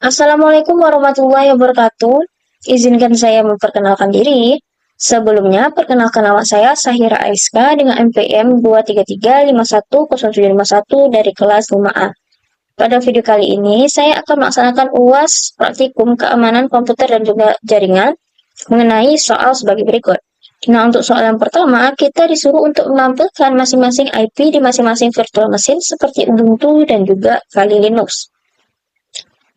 Assalamualaikum warahmatullahi wabarakatuh. Izinkan saya memperkenalkan diri. Sebelumnya, perkenalkan nama saya Sahira Aiska dengan NPM 233510751 dari kelas 5A. Pada video kali ini, saya akan melaksanakan UAS praktikum keamanan komputer dan juga jaringan mengenai soal sebagai berikut. Nah, untuk soal yang pertama, kita disuruh untuk menampilkan masing-masing IP di masing-masing virtual machine seperti Ubuntu dan juga Kali Linux.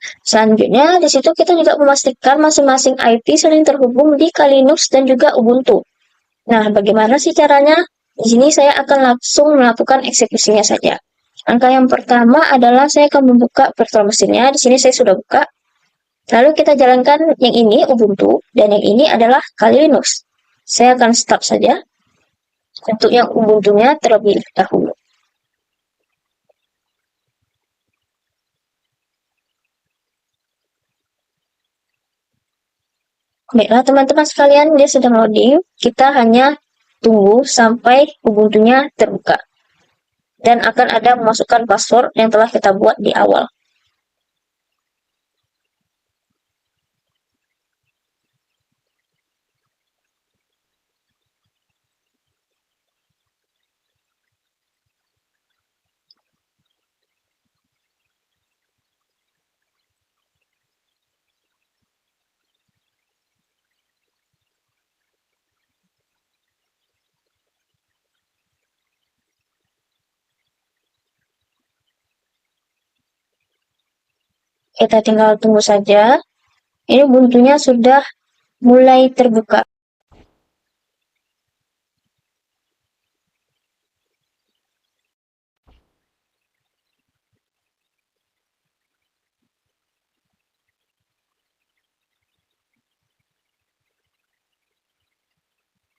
Selanjutnya, di situ kita juga memastikan masing-masing IP saling terhubung di Kali Linux dan juga Ubuntu. Nah, bagaimana sih caranya? Di sini saya akan langsung melakukan eksekusinya saja. Langkah yang pertama adalah saya akan membuka virtual mesinnya. Di sini saya sudah buka. Lalu kita jalankan yang ini Ubuntu dan yang ini adalah Kali Linux. Saya akan start saja untuk yang Ubuntunya terlebih dahulu. Baiklah teman-teman sekalian, dia sedang loading. Kita hanya tunggu sampai Ubuntunya terbuka. Dan akan ada memasukkan password yang telah kita buat di awal. Kita tinggal tunggu saja. Ini Ubuntunya sudah mulai terbuka.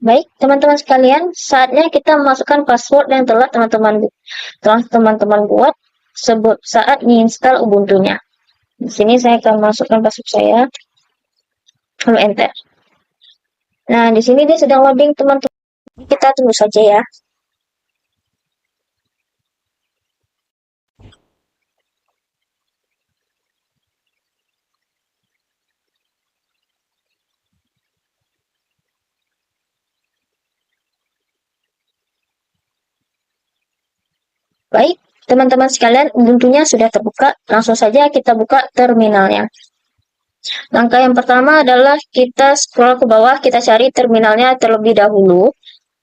Baik, teman-teman sekalian, saatnya kita memasukkan password yang telah teman-teman buat sebut saat menginstal Ubuntunya. Di sini saya akan masukkan password saya, lalu enter. Nah, di sini dia sedang loading, teman-teman. Kita tunggu saja ya. Baik, teman-teman sekalian, Ubuntunya sudah terbuka. Langsung saja kita buka terminalnya. Langkah yang pertama adalah kita scroll ke bawah, kita cari terminalnya terlebih dahulu.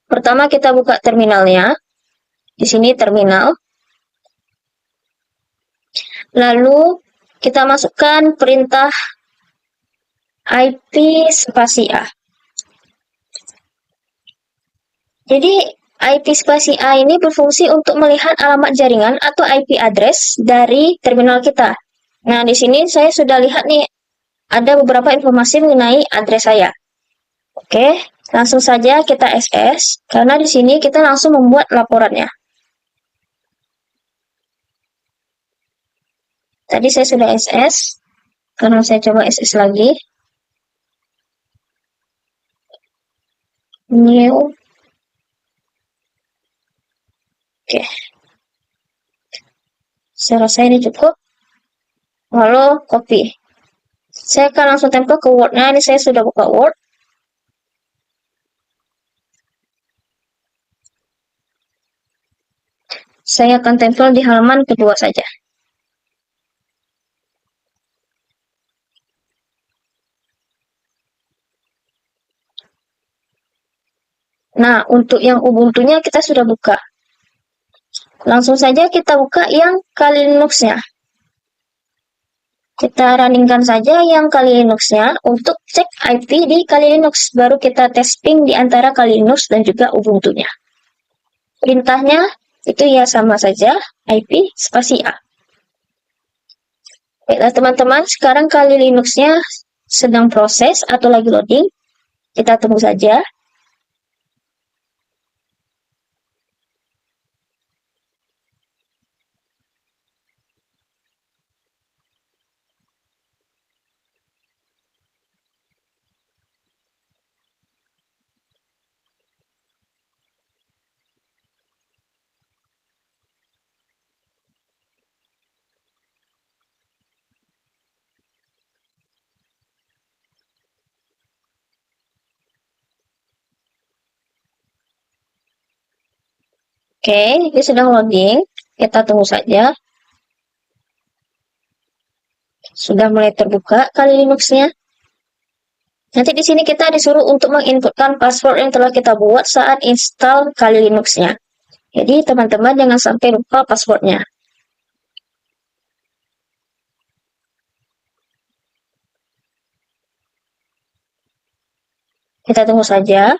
Pertama kita buka terminalnya. Di sini terminal. Lalu kita masukkan perintah IP spasi A. Jadi IP spasi A ini berfungsi untuk melihat alamat jaringan atau IP address dari terminal kita. Nah, di sini saya sudah lihat nih ada beberapa informasi mengenai address saya. Oke, langsung saja kita SS karena di sini kita langsung membuat laporannya. Tadi saya sudah SS, karena saya coba SS lagi. New. Oke, saya rasa ini cukup. Lalu copy. Saya akan langsung tempel ke Word-nya. Ini saya sudah buka Word. Saya akan tempel di halaman kedua saja. Nah, untuk yang Ubuntu-nya kita sudah buka. Langsung saja kita buka yang Kali Linux-nya. Kita runningkan saja yang Kali Linux-nya untuk cek IP di Kali Linux. Baru kita testing di antara Kali Linux dan juga Ubuntu-nya. Perintahnya itu ya sama saja, IP spasi A. Baiklah teman-teman, sekarang Kali Linux-nya sedang proses atau lagi loading. Kita tunggu saja. Oke, ini sedang loading. Kita tunggu saja. Sudah mulai terbuka Kali Linux-nya. Nanti di sini kita disuruh untuk menginputkan password yang telah kita buat saat install Kali Linux-nya. Jadi teman-teman jangan sampai lupa passwordnya. Kita tunggu saja.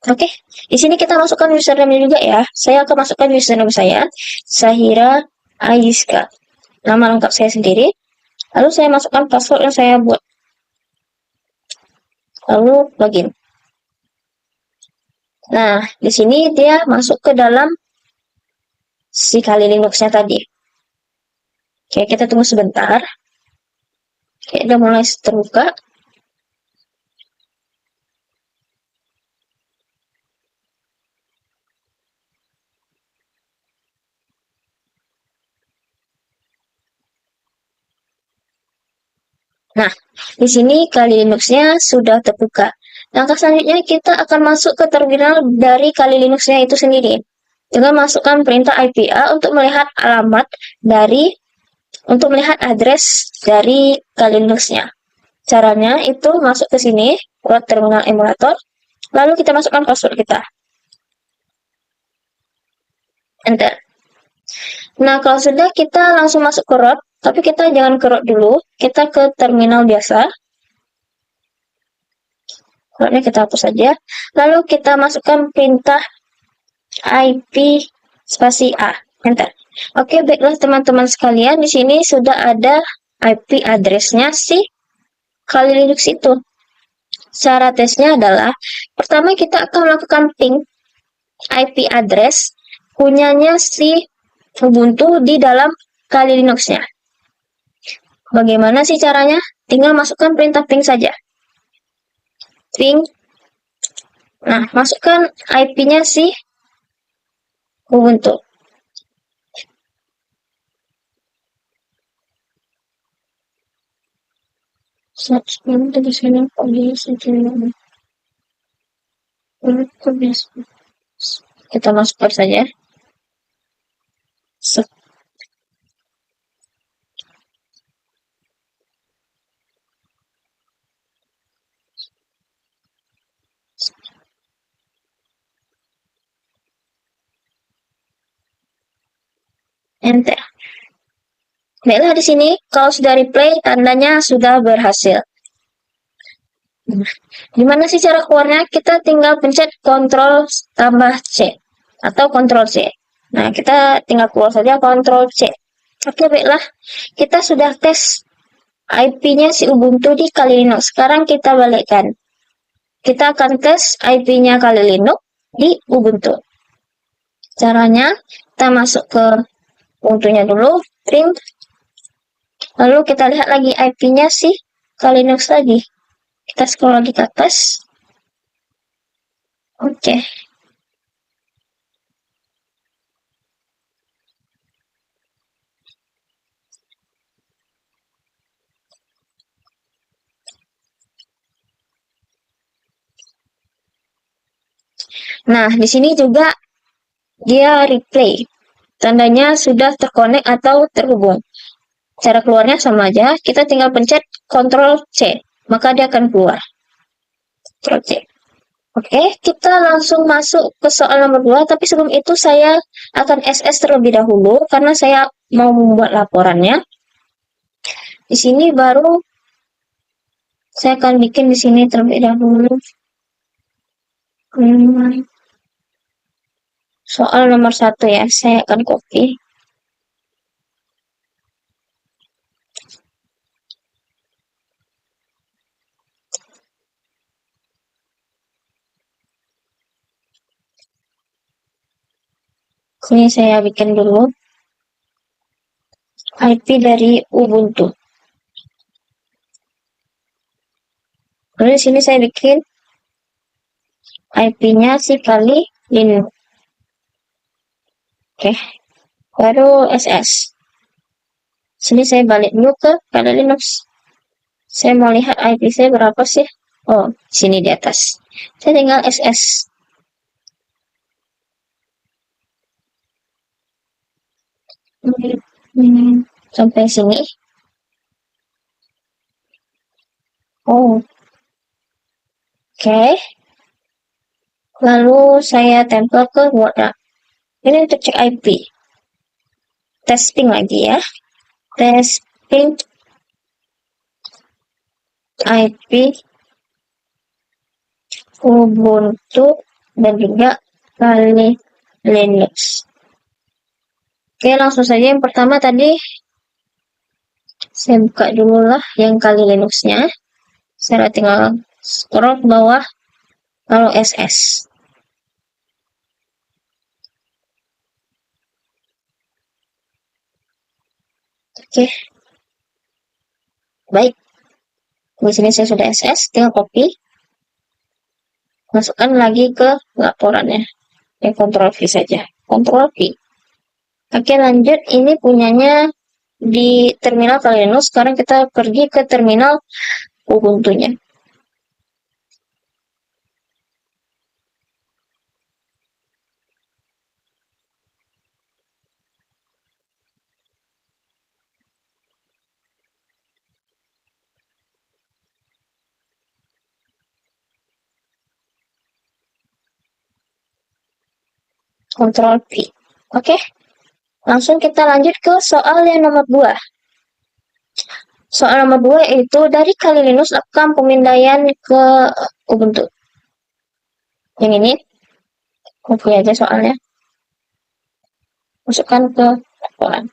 Oke, di sini kita masukkan username juga ya. Saya akan masukkan username saya, Sahira Aiska. Nama lengkap saya sendiri. Lalu saya masukkan password yang saya buat. Lalu login. Nah, di sini dia masuk ke dalam si Kali Linux-nya tadi. Oke, kita tunggu sebentar. Oke, udah mulai terbuka. Nah, di sini Kali Linux-nya sudah terbuka. Langkah selanjutnya kita akan masuk ke terminal dari Kali Linux-nya itu sendiri. Dengan masukkan perintah IPA untuk melihat alamat untuk melihat address dari Kali Linux-nya. Caranya itu masuk ke sini, ke terminal emulator, lalu kita masukkan password kita. Enter. Nah, kalau sudah kita langsung masuk ke root, tapi kita jangan ke root dulu, kita ke terminal biasa. Rootnya kita hapus saja. Lalu kita masukkan perintah IP spasi A. Enter. Oke, baiklah teman-teman sekalian, di sini sudah ada IP address-nya si Kali Linux itu. Cara tesnya adalah, pertama kita akan melakukan ping IP address punyanya si Ubuntu di dalam Kali Linux-nya. Bagaimana sih caranya? Tinggal masukkan perintah ping saja. Ping. Nah, masukkan IP-nya si Ubuntu. Kita masukkan saja. Enter. Baiklah, di sini kalau sudah replay tandanya sudah berhasil. Gimana sih cara keluarnya? Kita tinggal pencet Ctrl tambah C atau Ctrl C. Nah, kita tinggal keluar saja Ctrl C. Oke, baiklah. Kita sudah tes IP-nya si Ubuntu di Kali Linux. Sekarang kita balikkan. Kita akan tes IP-nya Kali Linux di Ubuntu. Caranya, kita masuk ke Ubuntu-nya dulu, print. Lalu kita lihat lagi IP-nya si Kali Linux lagi. Kita scroll lagi ke atas. Oke. Nah, di sini juga dia replay. Tandanya sudah terkonek atau terhubung. Cara keluarnya sama aja, kita tinggal pencet Ctrl C, maka dia akan keluar. Ctrl C. Oke, kita langsung masuk ke soal nomor 2, tapi sebelum itu saya akan SS terlebih dahulu, karena saya mau membuat laporannya. Di sini baru saya akan bikin di sini terlebih dahulu. Soal nomor 1 ya, saya akan copy. Ini saya bikin dulu IP dari Ubuntu. Lalu di sini saya bikin IP-nya si Kali Linux. Oke, baru SS. Sini saya balik dulu ke Kali Linux. Saya mau lihat IP saya berapa sih? Oh, sini di atas. Saya tinggal SS. Sampai sini. Oh, oke. Lalu saya tempel ke Word. Ini untuk cek IP. Testing lagi ya. Testing IP Ubuntu dan juga Kali Linux. Oke, langsung saja yang pertama tadi saya buka dulu lah yang Kali Linux-nya. Saya tinggal scroll ke bawah kalau SS. Oke. Baik. Di sini saya sudah SS, tinggal copy. Masukkan lagi ke laporannya. Ctrl V saja. Ctrl V. Oke, lanjut. Ini punyanya di terminal Kali Linux. Sekarang kita pergi ke terminal Ubuntu-nya. Ctrl V. Oke. Langsung kita lanjut ke soal yang nomor 2. Soal nomor 2 itu dari Kali Linux lakukan pemindaian ke Ubuntu. Yang ini, copy aja soalnya. Masukkan ke laporan.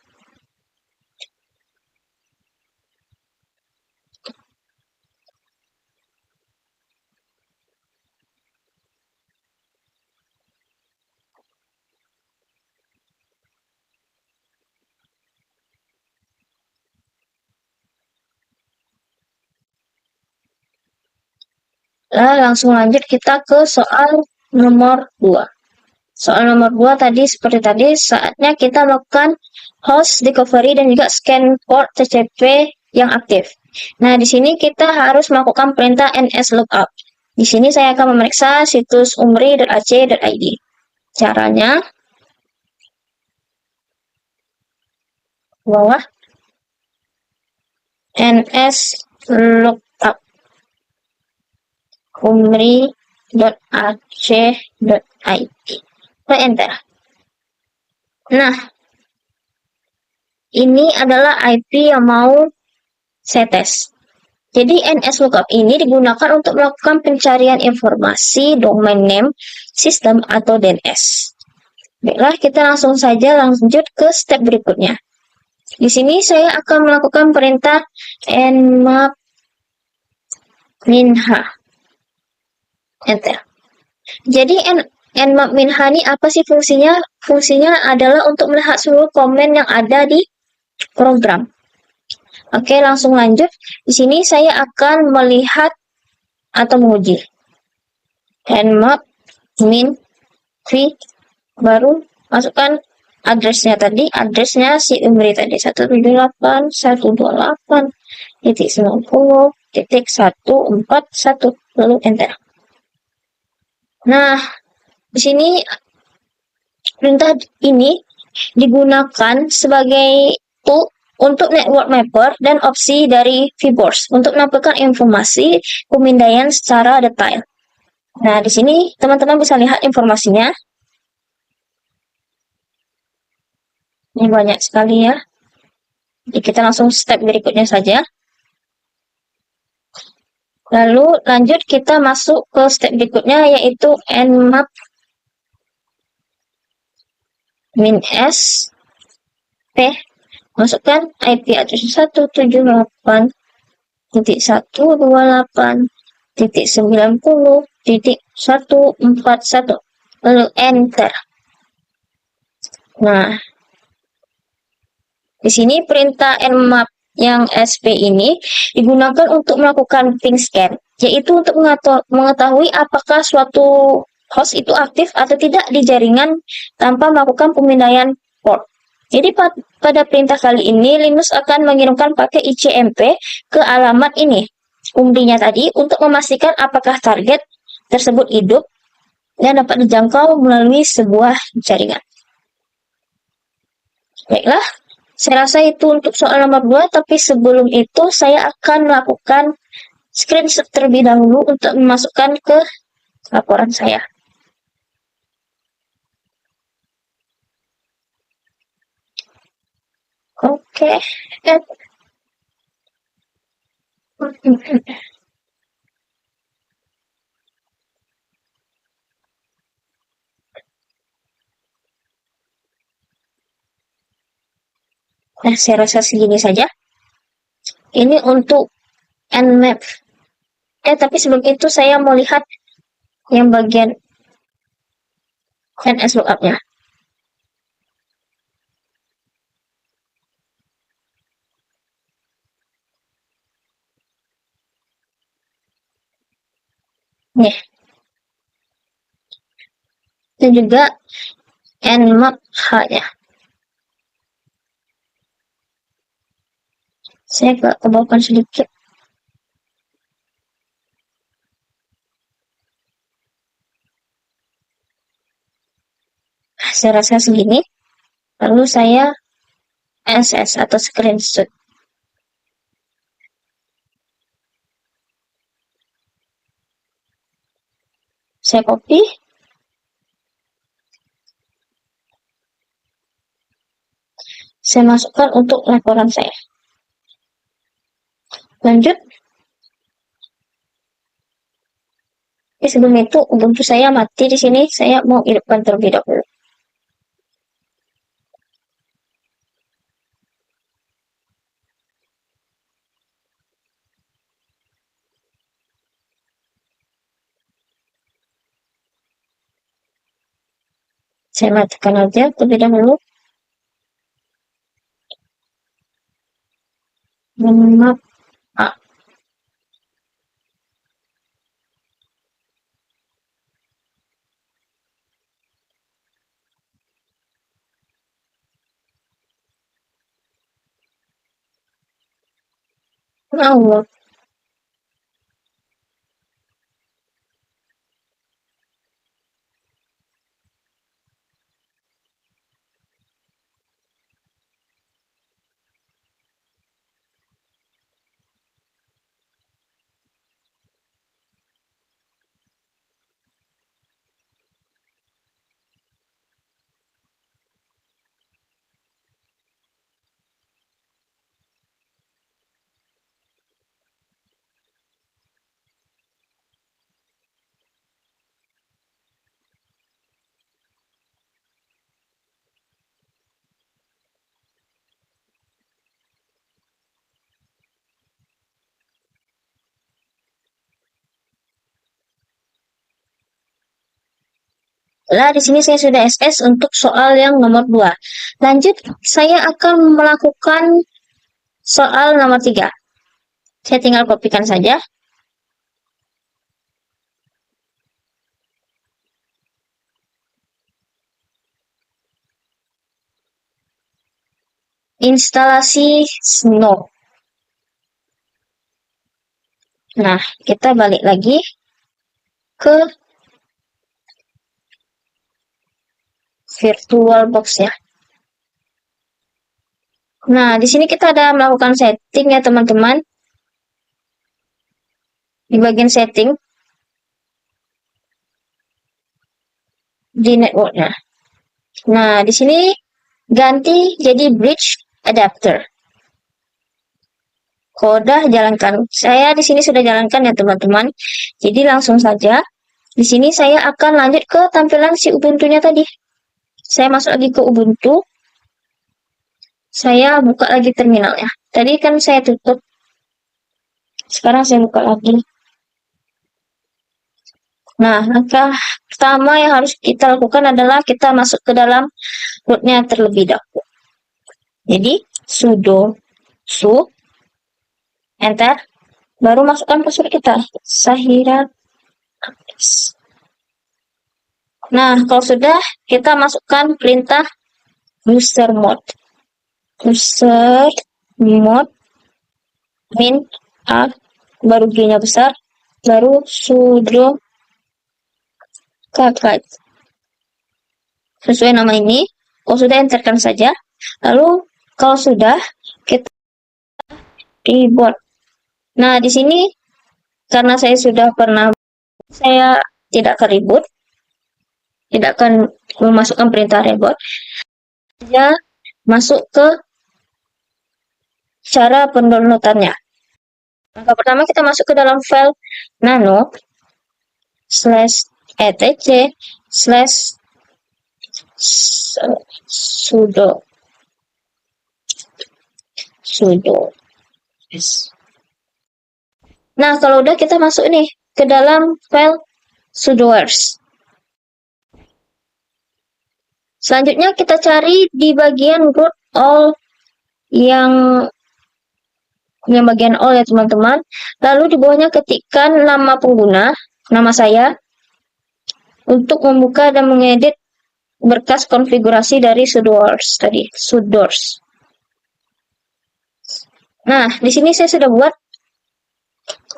Langsung lanjut kita ke soal nomor 2. Soal nomor 2 tadi seperti tadi, saatnya kita melakukan host recovery dan juga scan port TCP yang aktif. Nah, di sini kita harus melakukan perintah nslookup. Di sini saya akan memeriksa situs umri.ac.id. Caranya, bawah nslookup umri.ac.id. Enter. Nah, ini adalah IP yang mau saya tes. Jadi nslookup ini digunakan untuk melakukan pencarian informasi domain name sistem atau DNS. Baiklah, kita langsung saja lanjut ke step berikutnya. Di sini saya akan melakukan perintah nmap minha. Enter. Jadi nmap minha ini apa sih fungsinya? Fungsinya adalah untuk melihat seluruh komen yang ada di program. Oke, langsung lanjut. Di sini saya akan melihat atau menguji nmap min v, baru masukkan addressnya tadi, addressnya si Umri tadi 178.128.90.141, lalu enter. Nah, di sini perintah ini digunakan sebagai tool untuk network mapper dan opsi dari VBoards untuk menampilkan informasi pemindaian secara detail. Nah, di sini teman-teman bisa lihat informasinya. Ini banyak sekali ya. Jadi kita langsung step berikutnya saja. Lalu lanjut kita masuk ke step berikutnya yaitu nmap min s p. Masukkan IP address 178.128.90.141, lalu enter. Nah, di sini perintah nmap yang SP ini digunakan untuk melakukan ping scan, yaitu untuk mengetahui apakah suatu host itu aktif atau tidak di jaringan tanpa melakukan pemindaian port. Jadi pada perintah kali ini Linux akan mengirimkan pakai ICMP ke alamat ini, umrinya tadi, untuk memastikan apakah target tersebut hidup dan dapat dijangkau melalui sebuah jaringan. Baiklah, saya rasa itu untuk soal nomor 2, tapi sebelum itu saya akan melakukan screenshot terlebih dahulu untuk memasukkan ke laporan saya. Oke. Nah, saya rasa segini saja. Ini untuk Nmap. Tapi sebelum itu saya mau lihat yang bagian NS lookup-nya. Nih. Dan juga Nmap H-nya. Saya kebawahkan sedikit. Saya rasa segini. Lalu saya SS atau screenshot. Saya copy. Saya masukkan untuk laporan saya. Lanjut. Sebelum itu, Ubuntu saya mati di sini. Saya mau hidupkan terlebih dahulu. Saya matikan aja terlebih dahulu. Nmap A. Allah. Lah, di sini saya sudah SS untuk soal yang nomor 2. Lanjut, saya akan melakukan soal nomor 3. Saya tinggal kopikan saja. Instalasi Snow. Nah, kita balik lagi ke VirtualBox ya. Nah, di sini kita ada melakukan setting ya teman-teman. Di bagian setting di networknya. Nah, di sini ganti jadi bridge adapter. Udah jalankan. Saya di sini sudah jalankan ya teman-teman. Jadi langsung saja. Di sini saya akan lanjut ke tampilan si Ubuntu-nya tadi. Saya masuk lagi ke Ubuntu. Saya buka lagi terminalnya. Tadi kan saya tutup. Sekarang saya buka lagi. Nah, langkah pertama yang harus kita lakukan adalah kita masuk ke dalam rootnya terlebih dahulu. Jadi, sudo su enter, baru masukkan password kita, Sahira. Nah, kalau sudah, kita masukkan perintah user mode. User mode min a, baru G-nya besar, baru sudo kakak. Sesuai nama ini, kalau sudah enterkan saja. Lalu kalau sudah, kita reboot. Nah, di sini karena saya sudah pernah, saya tidak akan reboot, tidak akan memasukkan perintah reboot. Saja masuk ke cara pendownloadannya. Langkah pertama kita masuk ke dalam file nano /etc /sudo Nah, kalau udah kita masuk nih ke dalam file sudoers. Selanjutnya kita cari di bagian root all yang bagian all ya teman-teman. Lalu di bawahnya ketikkan nama pengguna, nama saya, untuk membuka dan mengedit berkas konfigurasi dari sudoers tadi, sudoers. Nah, di sini saya sudah buat.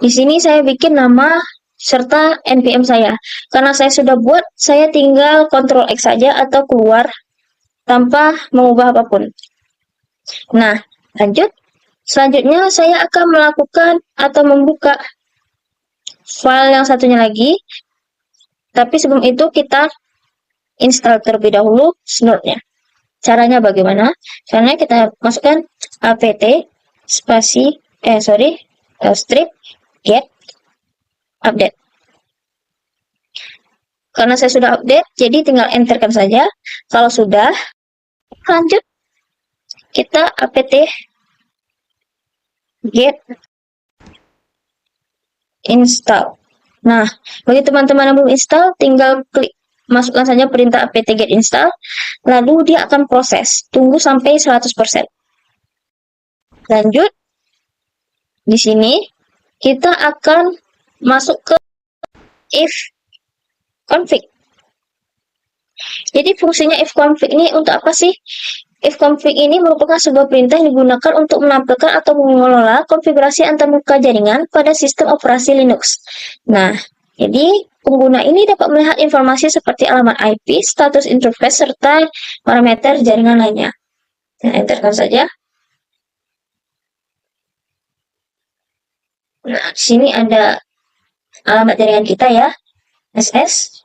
Di sini saya bikin nama serta npm saya. Karena saya sudah buat, saya tinggal Ctrl X saja atau keluar tanpa mengubah apapun. Nah, lanjut. Selanjutnya saya akan melakukan atau membuka file yang satunya lagi. Tapi sebelum itu kita install terlebih dahulu snort-nya. Caranya bagaimana? Caranya kita masukkan apt spasi strip get update. Karena saya sudah update, jadi tinggal enterkan saja. Kalau sudah, lanjut kita apt get install. Nah, bagi teman-teman yang belum install, tinggal klik masukkan saja perintah apt get install, lalu dia akan proses. Tunggu sampai 100%. Lanjut, di sini kita akan masuk ke if config. Jadi fungsinya if config ini untuk apa sih? If config ini merupakan sebuah perintah yang digunakan untuk menampilkan atau mengelola konfigurasi antarmuka jaringan pada sistem operasi Linux. Nah, jadi pengguna ini dapat melihat informasi seperti alamat IP, status interface, serta parameter jaringan lainnya. Nah, enterkan saja. Nah, di sini ada alamat jaringan kita ya, SS.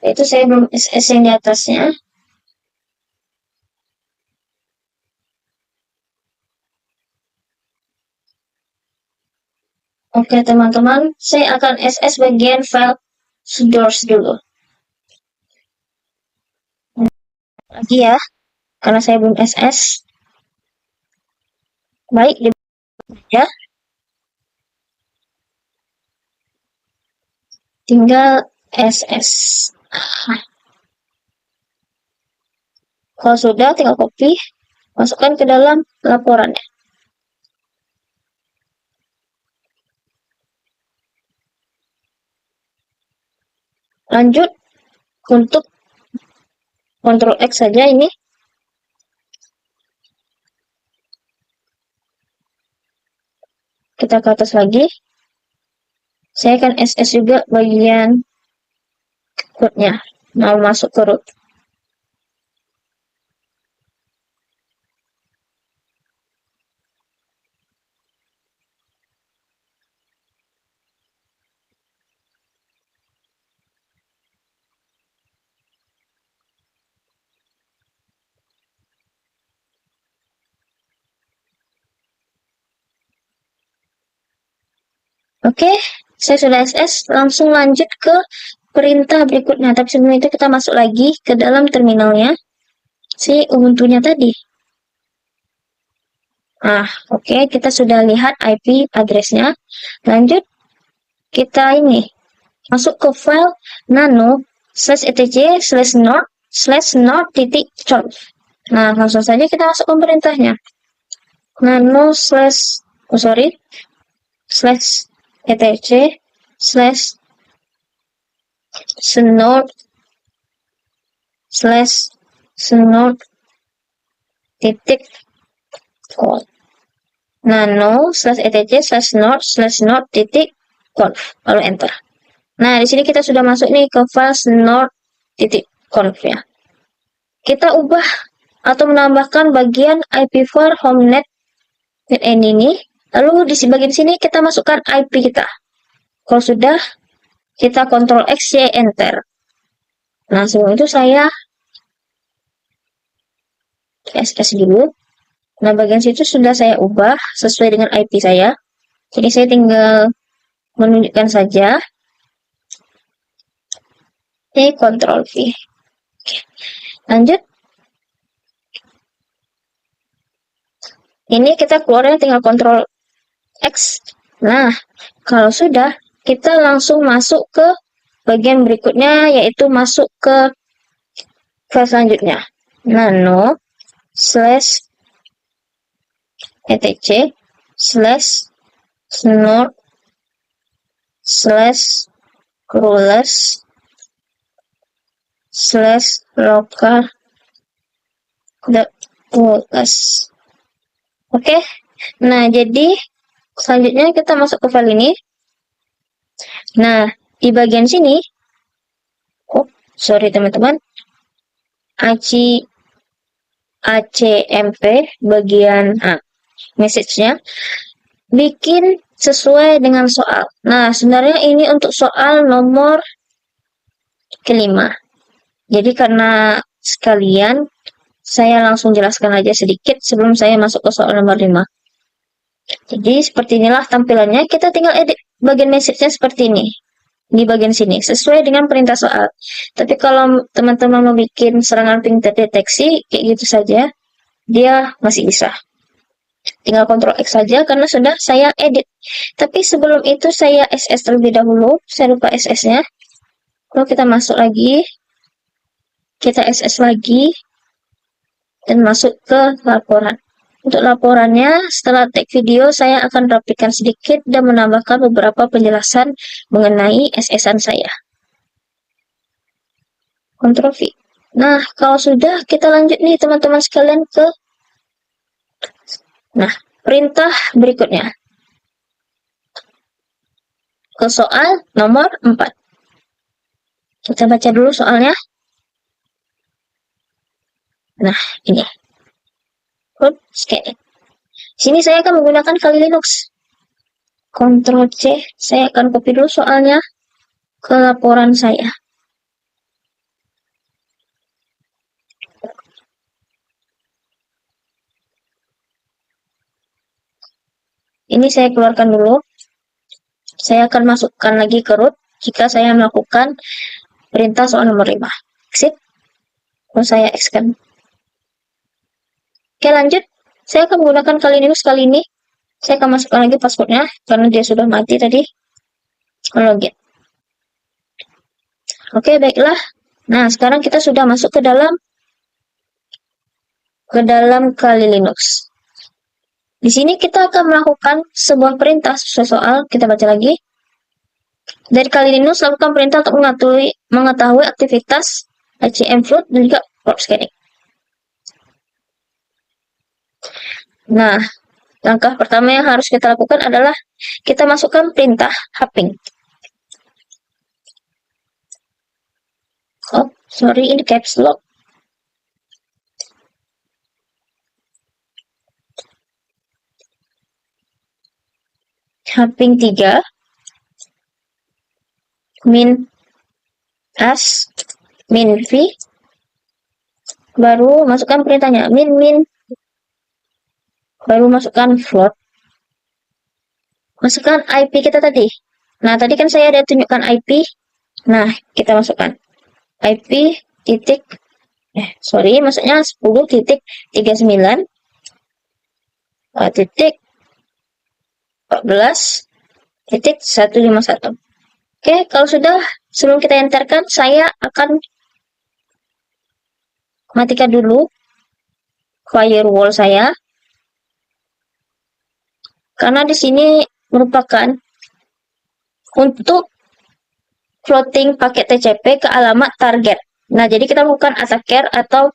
Itu saya belum SS yang di atasnya. Oke teman-teman, saya akan SS bagian file sudoers dulu. Lagi ya, karena saya belum SS. Baik, ya. Tinggal SS. Kalau sudah, tinggal copy, masukkan ke dalam laporannya. Lanjut, untuk Ctrl X saja ini. Kita ke atas lagi. Saya akan SS juga bagian root-nya. Mau masuk ke root. Oke, saya sudah SS, langsung lanjut ke perintah berikutnya. Tapi sebelum itu kita masuk lagi ke dalam terminalnya si Ubuntu-nya tadi. Nah, oke, kita sudah lihat IP address-nya. Lanjut, kita ini masuk ke file nano /etc/node/node titik conf. Nah, langsung saja kita masuk ke perintahnya. Nano slash etc slash snode titik conf. Nano /etc/node/node titik conf, lalu enter. Nah, di sini kita sudah masuk nih ke file snode titik conf ya. Kita ubah atau menambahkan bagian IP4 homenet ini. Lalu di bagian sini kita masukkan IP kita. Kalau sudah, kita Ctrl X, Y, enter. Nah, sebelum itu saya SS dulu. Nah, bagian situ sudah saya ubah sesuai dengan IP saya. Jadi saya tinggal menunjukkan saja. Oke, Ctrl V. Oke. Lanjut. Ini kita keluarnya tinggal Ctrl X. Nah, kalau sudah, kita langsung masuk ke bagian berikutnya, yaitu masuk ke file selanjutnya. Nano /etc /node /rules/local .rules. Oke, nah jadi selanjutnya kita masuk ke file ini. Nah, di bagian sini, sorry teman-teman, ACMP bagian message-nya bikin sesuai dengan soal. Nah, sebenarnya ini untuk soal nomor kelima. Jadi karena sekalian, saya langsung jelaskan aja sedikit sebelum saya masuk ke soal nomor 5. Jadi seperti inilah tampilannya. Kita tinggal edit bagian message-nya seperti ini. Di bagian sini, sesuai dengan perintah soal. Tapi kalau teman-teman mau bikin serangan ping terdeteksi, kayak gitu saja, dia masih bisa. Tinggal Ctrl X saja karena sudah saya edit. Tapi sebelum itu saya SS terlebih dahulu. Saya lupa SS-nya. Lalu kita masuk lagi. Kita SS lagi. Dan masuk ke laporan. Untuk laporannya, setelah tag video, saya akan rapikan sedikit dan menambahkan beberapa penjelasan mengenai SS-an saya. Ctrl V. Nah, kalau sudah, kita lanjut nih teman-teman sekalian ke perintah berikutnya. Ke soal nomor 4. Kita baca dulu soalnya. Nah, ini. Scan. Sini saya akan menggunakan Kali Linux. Ctrl C. Saya akan copy dulu soalnya ke laporan saya. Ini saya keluarkan dulu. Saya akan masukkan lagi ke root jika saya melakukan perintah soal nomor 5. Exit. Lalu saya X-kan. Oke, lanjut. Saya akan menggunakan Kali Linux kali ini. Saya akan masukkan lagi passwordnya karena dia sudah mati tadi. Login. Oke, baiklah. Nah, sekarang kita sudah masuk ke dalam Kali Linux. Di sini kita akan melakukan sebuah perintah sesuai soal. Kita baca lagi. Dari Kali Linux, lakukan perintah untuk mengetahui aktivitas ACM float dan juga prop scanning. Nah, langkah pertama yang harus kita lakukan adalah kita masukkan perintah hopping. Oh, sorry, ini caps lock. Hopping 3 min as min v, baru masukkan perintahnya min baru masukkan float, masukkan IP kita tadi. Nah, tadi kan saya ada tunjukkan IP. Nah, kita masukkan IP maksudnya 10.39 titik 14.151. Oke, kalau sudah, sebelum kita enterkan, saya akan matikan dulu firewall saya, karena di sini merupakan untuk floating paket TCP ke alamat target. Nah, jadi kita bukan attacker atau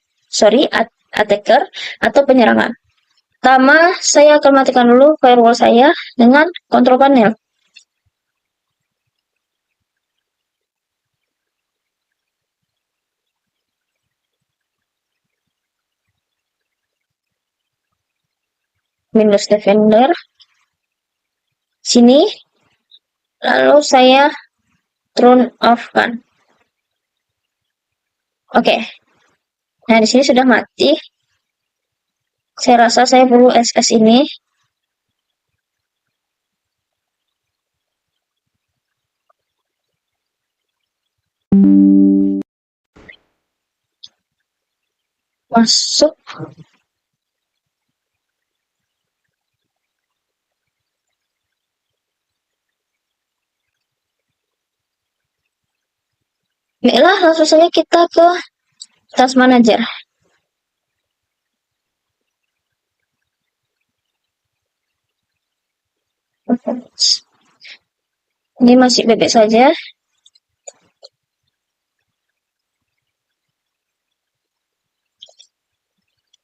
penyerangan. Pertama, saya akan matikan dulu firewall saya dengan kontrol panel. Windows Defender. Sini. Lalu saya turn off kan. Oke. Nah, di sini sudah mati. Saya rasa saya perlu SS ini. Masuk. Baiklah, langsung saja kita ke Task Manager. Ini masih bebek saja.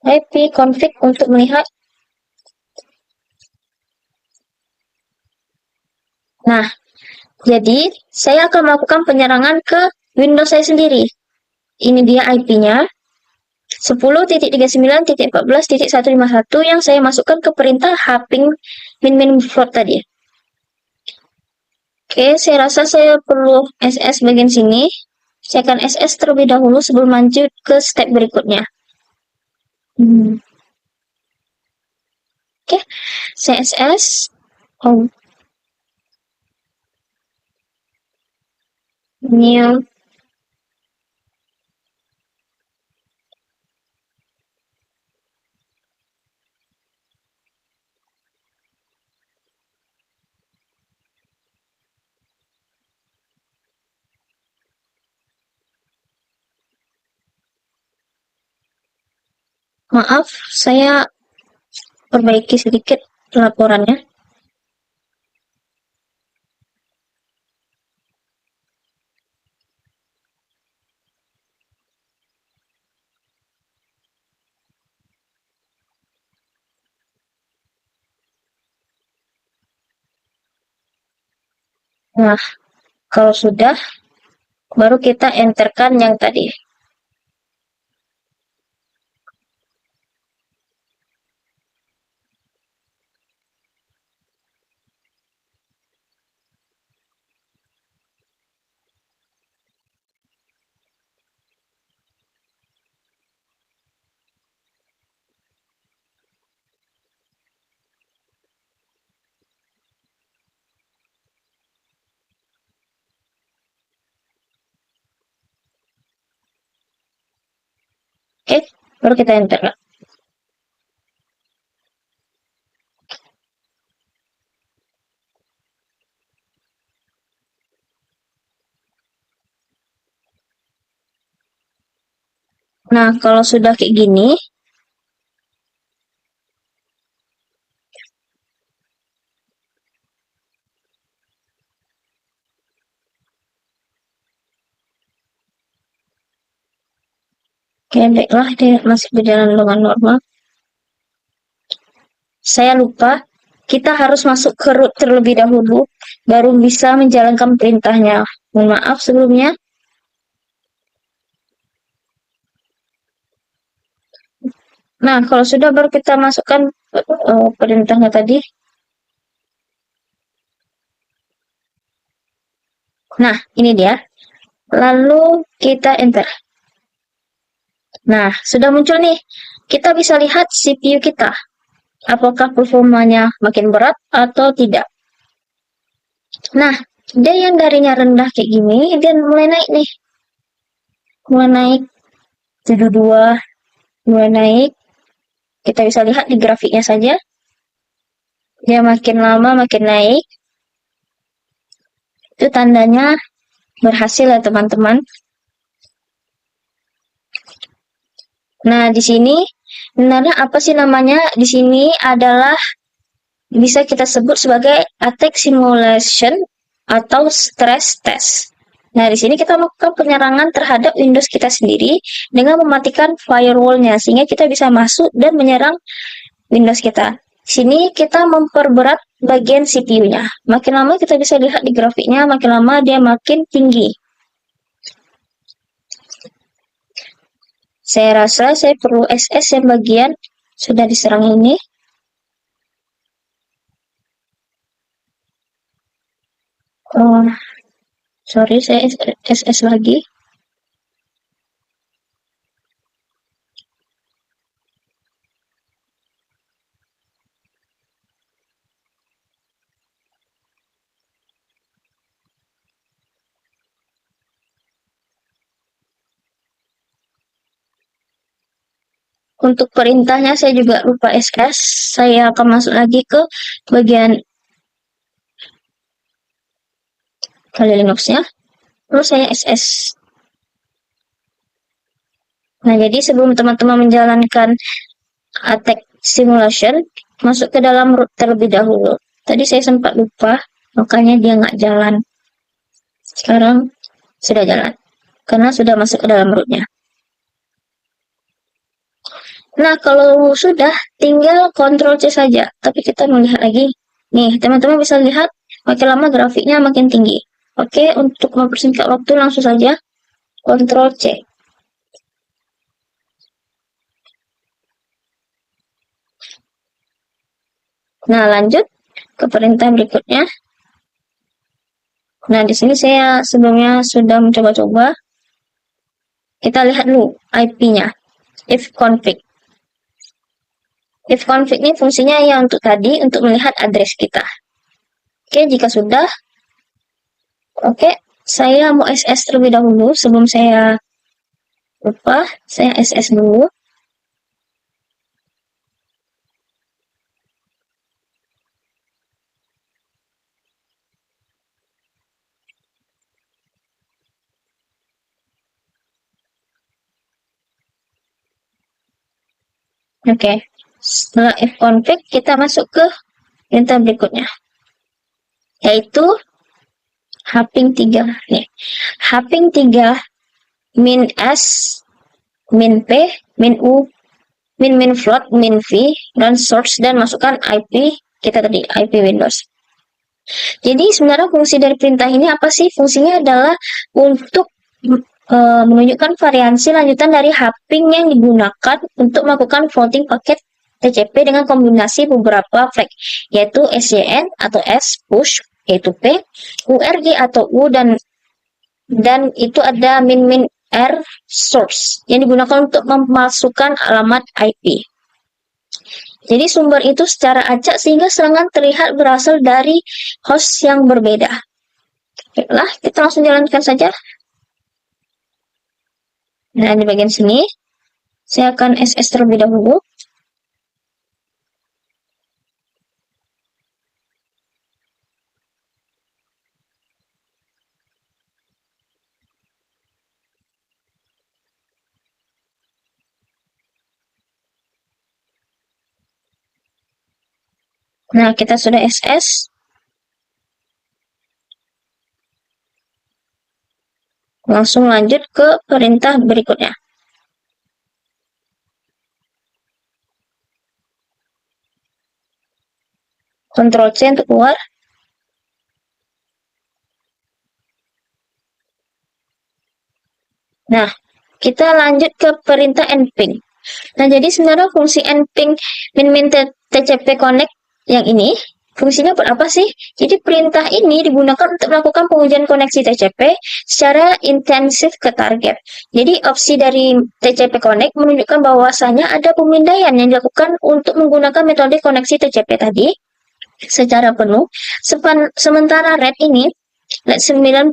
IP config untuk melihat. Nah, jadi saya akan melakukan penyerangan ke Windows saya sendiri. Ini dia IP-nya. 10.39.14.151 yang saya masukkan ke perintah hopping min float tadi. Oke, saya rasa saya perlu SS bagian sini. Saya akan SS terlebih dahulu sebelum lanjut ke step berikutnya. Oke, saya SS. New. Maaf, saya perbaiki sedikit laporannya. Nah, kalau sudah, baru kita enterkan yang tadi. Oke, baru kita enterkan. Nah, kalau sudah kayak gini, oke, baiklah, dia masih berjalan dengan normal. Saya lupa, kita harus masuk ke root terlebih dahulu, baru bisa menjalankan perintahnya. Mohon maaf sebelumnya. Nah, kalau sudah baru kita masukkan perintahnya tadi. Nah, ini dia. Lalu kita enter. Nah, sudah muncul nih. Kita bisa lihat CPU kita. Apakah performanya makin berat atau tidak. Nah, dia yang darinya rendah kayak gini, dia mulai naik nih. Mulai naik 72, mulai naik. Kita bisa lihat di grafiknya saja. Dia makin lama makin naik. Itu tandanya berhasil ya teman-teman. Nah, di sini sebenarnya apa sih namanya? Di sini adalah bisa kita sebut sebagai attack simulation atau stress test. Nah, di sini kita melakukan penyerangan terhadap Windows kita sendiri dengan mematikan firewall-nya sehingga kita bisa masuk dan menyerang Windows kita. Di sini kita memperberat bagian CPU-nya. Makin lama kita bisa lihat di grafiknya, makin lama dia makin tinggi. Saya rasa saya perlu SS yang bagian sudah diserang ini. Oh, sorry, saya SS lagi. Untuk perintahnya saya juga lupa SS. Saya akan masuk lagi ke bagian Kali Linux-nya. Terus saya SS. Nah, jadi sebelum teman-teman menjalankan attack simulation, masuk ke dalam root terlebih dahulu. Tadi saya sempat lupa, makanya dia nggak jalan. Sekarang sudah jalan, karena sudah masuk ke dalam rootnya. Nah, kalau sudah, tinggal Ctrl C saja. Tapi kita melihat lagi. Nih, teman-teman bisa lihat, makin lama grafiknya makin tinggi. Oke, untuk mempersingkat waktu langsung saja, Ctrl C. Nah, lanjut ke perintah berikutnya. Nah, di sini saya sebelumnya sudah mencoba-coba. Kita lihat dulu IP-nya. Ifconfig. Ifconfig ini fungsinya yang untuk tadi, untuk melihat address kita. Oke, jika sudah, oke, saya mau SS terlebih dahulu. Sebelum saya lupa, saya SS dulu. Oke, setelah ifconfig, kita masuk ke perintah berikutnya, yaitu hping 3. Nih, hping 3 min S, min P, min U, min float, min V, dan source, dan masukkan IP kita tadi, IP Windows. Jadi sebenarnya fungsi dari perintah ini apa sih? Fungsinya adalah untuk menunjukkan variansi lanjutan dari hping yang digunakan untuk melakukan floating paket TCP dengan kombinasi beberapa flag, yaitu SYN atau S push, yaitu P, URG atau U, dan itu ada min R source yang digunakan untuk memasukkan alamat IP. Jadi sumber itu secara acak sehingga serangan terlihat berasal dari host yang berbeda. Baiklah, kita langsung jalankan saja. Nah, di bagian sini, saya akan SS terlebih dahulu. Nah, kita sudah SS. Langsung lanjut ke perintah berikutnya. Ctrl C untuk keluar. Nah, kita lanjut ke perintah nping. Nah, jadi sebenarnya fungsi nping min TCP connect yang ini, fungsinya buat apa sih? Jadi perintah ini digunakan untuk melakukan pengujian koneksi TCP secara intensif ke target. Jadi opsi dari TCP connect menunjukkan bahwasanya ada pemindaian yang dilakukan untuk menggunakan metode koneksi TCP tadi secara penuh. Sementara red ini, red 90.000,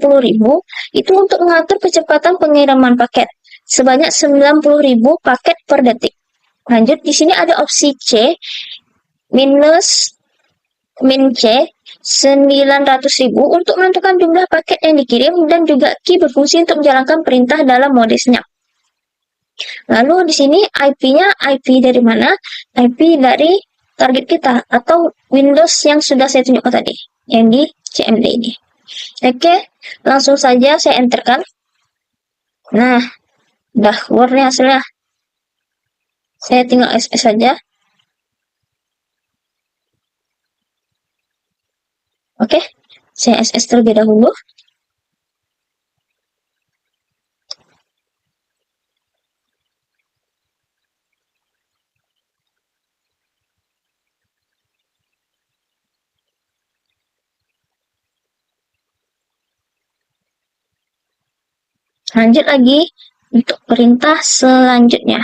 itu untuk mengatur kecepatan pengiriman paket sebanyak 90.000 paket per detik. Lanjut, di sini ada opsi C minus min C 900.000 untuk menentukan jumlah paket yang dikirim dan juga key berfungsi untuk menjalankan perintah dalam mode snap. Lalu di sini IP-nya IP dari mana? IP dari target kita atau Windows yang sudah saya tunjukkan tadi, yang di CMD ini. Oke, langsung saja saya enterkan. Nah, udah keluarnya hasilnya. Saya tinggal SS saja. Oke, saya SS terlebih dahulu. Lanjut lagi untuk perintah selanjutnya.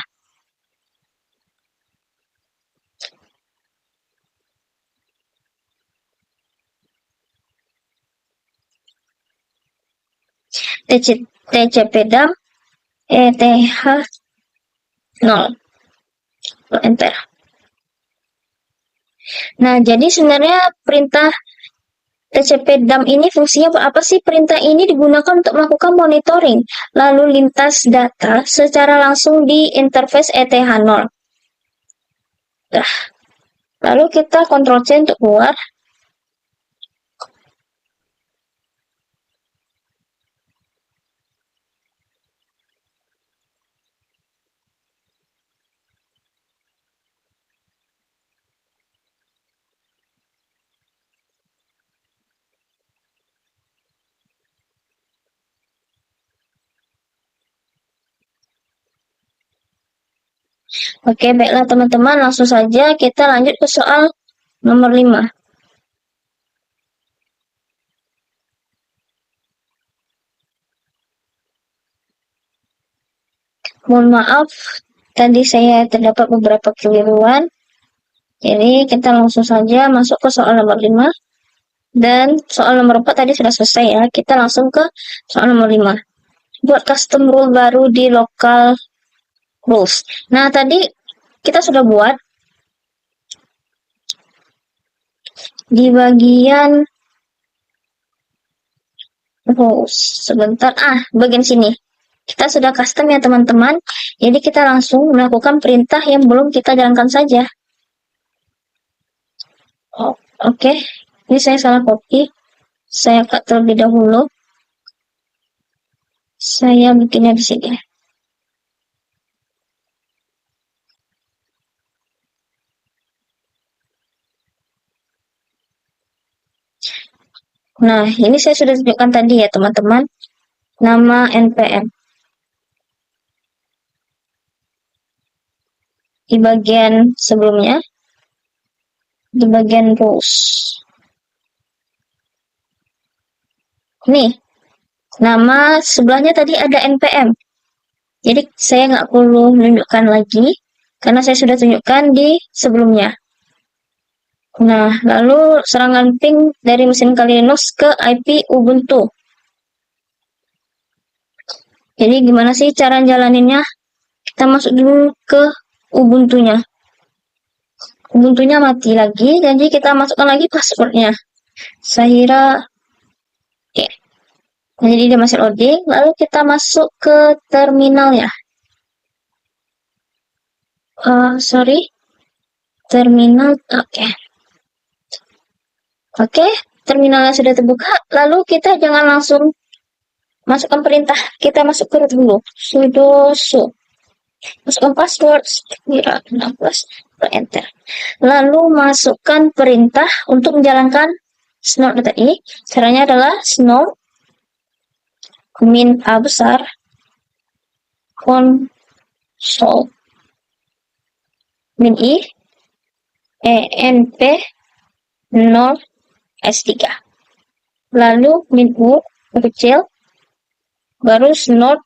tcpdam eth0. Enter. Nah, jadi sebenarnya perintah tcpdam ini fungsinya apa sih? Perintah ini digunakan untuk melakukan monitoring lalu lintas data secara langsung di interface ETH0. Nah, lalu kita Ctrl C untuk keluar. Oke, baiklah teman-teman, langsung saja kita lanjut ke soal nomor 5. Mohon maaf, tadi saya terdapat beberapa keliruan. Jadi kita langsung saja masuk ke soal nomor 5. Dan soal nomor 4 tadi sudah selesai ya. Kita langsung ke soal nomor 5. Buat custom rule baru di local rules. Nah, tadi kita sudah buat di bagian rules. Sebentar, bagian sini. Kita sudah custom ya teman-teman. Jadi kita langsung melakukan perintah yang belum kita jalankan saja. Oke. Ini saya salah copy. Saya cut terlebih dahulu. Saya bikinnya di sini. Nah, ini saya sudah tunjukkan tadi ya teman-teman. Nama npm. Di bagian sebelumnya. Di bagian rules. Nih, nama sebelahnya tadi ada npm. Jadi saya nggak perlu menunjukkan lagi, karena saya sudah tunjukkan di sebelumnya. Nah, lalu serangan ping dari mesin Kali Linux ke IP Ubuntu. Jadi gimana sih cara jalaninnya? Kita masuk dulu ke Ubuntunya. Ubuntunya mati lagi, jadi kita masukkan lagi passwordnya. Sahira. Oke. Jadi dia masih loading, lalu kita masuk ke terminal ya. Terminal, oke. Oke, terminalnya sudah terbuka, lalu kita jangan langsung masukkan perintah, kita masuk ke root dulu, sudo su. Masukkan password, 16, enter. Lalu masukkan perintah untuk menjalankan snort tadi. Caranya adalah snort min A besar console min I enp 0 S3. Lalu min U kecil, baru snort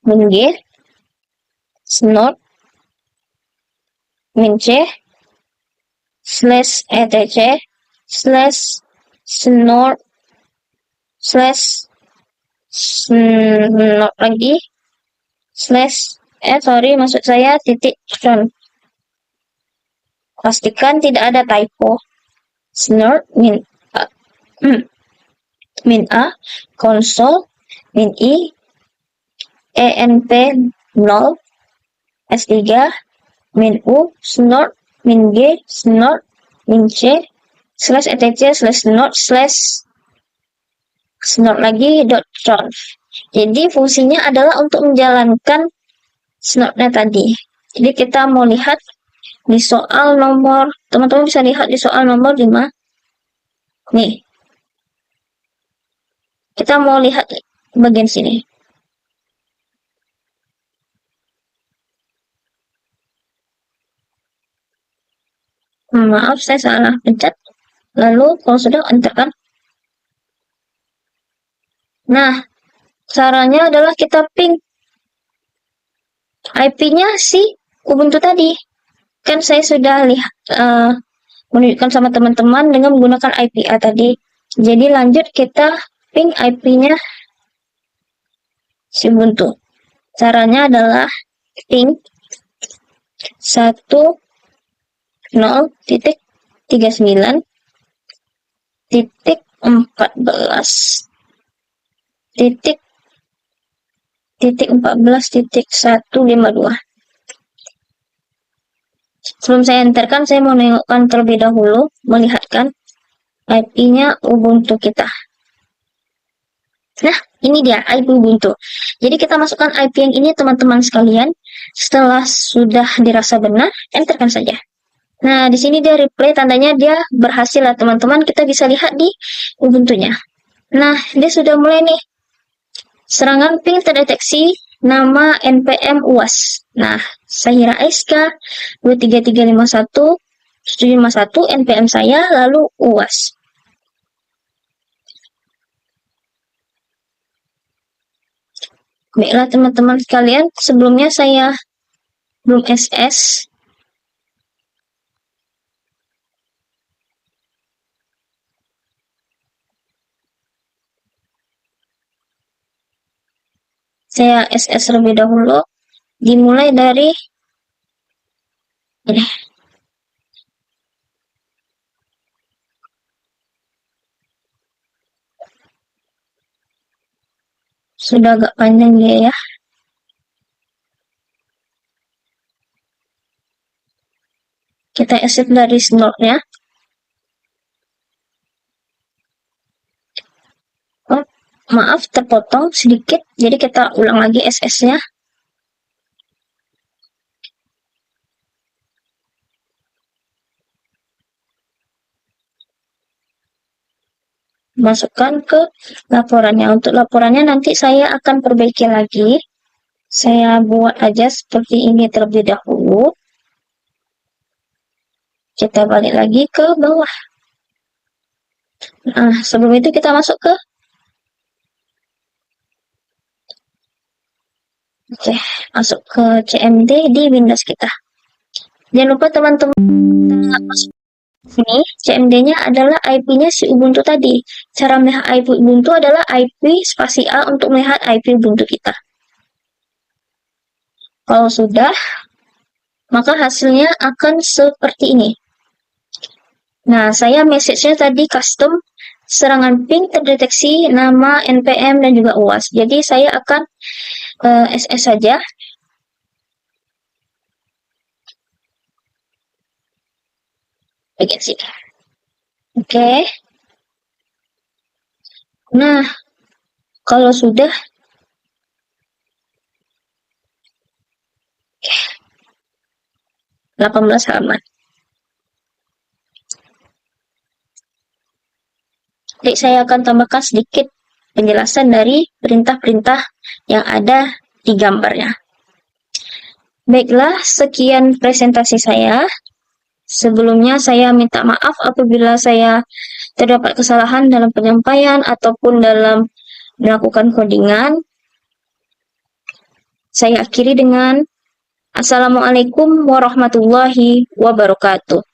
min G, snort min C, slash etc, slash snort, slash snort lagi, slash maksud saya titik run. Pastikan tidak ada typo. Snort min A, console min I, ENP 0, S3, min U, snort, min G, snort, min C, slash etc, slash snort lagi, dot conf. Jadi fungsinya adalah untuk menjalankan snortnya tadi. Jadi kita mau lihat di soal nomor, teman-teman bisa lihat di soal nomor 5. Nih. Kita mau lihat bagian sini. Maaf, saya salah pencet. Lalu kalau sudah enter kan. Nah, caranya adalah kita ping IP-nya si Ubuntu tadi. Kan saya sudah lihat menunjukkan sama teman-teman dengan menggunakan IPA tadi. Jadi lanjut kita ping IP-nya si Ubuntu. Caranya adalah ping 10.39.14.152. Sebelum saya enterkan, saya mau nengokkan terlebih dahulu, melihatkan IP-nya Ubuntu kita. Nah, ini dia IP Ubuntu. Jadi kita masukkan IP yang ini teman-teman sekalian. Setelah sudah dirasa benar, enterkan saja. Nah, di sini dia replay, tandanya dia berhasil lah teman-teman. Kita bisa lihat di Ubuntunya. Nah, dia sudah mulai nih. Serangan ping terdeteksi nama NPM UAS. Nah, Sahira SK 23351 751 NPM saya, lalu UAS. Baiklah teman-teman sekalian, sebelumnya saya belum SS. Saya SS terlebih dahulu. Dimulai dari ini. Sudah agak panjang dia ya. Kita exit dari snort-nya. Oh, maaf terpotong sedikit. Jadi kita ulang lagi SS-nya. Masukkan ke laporannya. Untuk laporannya nanti saya akan perbaiki lagi. Saya buat aja seperti ini terlebih dahulu. Kita balik lagi ke bawah. Nah, sebelum itu kita masuk ke masuk ke CMD di Windows kita. Jangan lupa teman-teman masuk sini, CMD-nya adalah IP-nya si Ubuntu tadi. Cara melihat IP Ubuntu adalah IP spasi A untuk melihat IP Ubuntu kita. Kalau sudah, maka hasilnya akan seperti ini. Nah, saya message-nya tadi custom, serangan ping terdeteksi nama NPM dan juga UAS. Jadi saya akan SS saja. Bagian sini. Oke. Nah, kalau sudah, 18 halaman. Jadi saya akan tambahkan sedikit penjelasan dari perintah-perintah yang ada di gambarnya. Baiklah, sekian presentasi saya. Sebelumnya saya minta maaf apabila saya terdapat kesalahan dalam penyampaian ataupun dalam melakukan codingan. Saya akhiri dengan Assalamualaikum warahmatullahi wabarakatuh.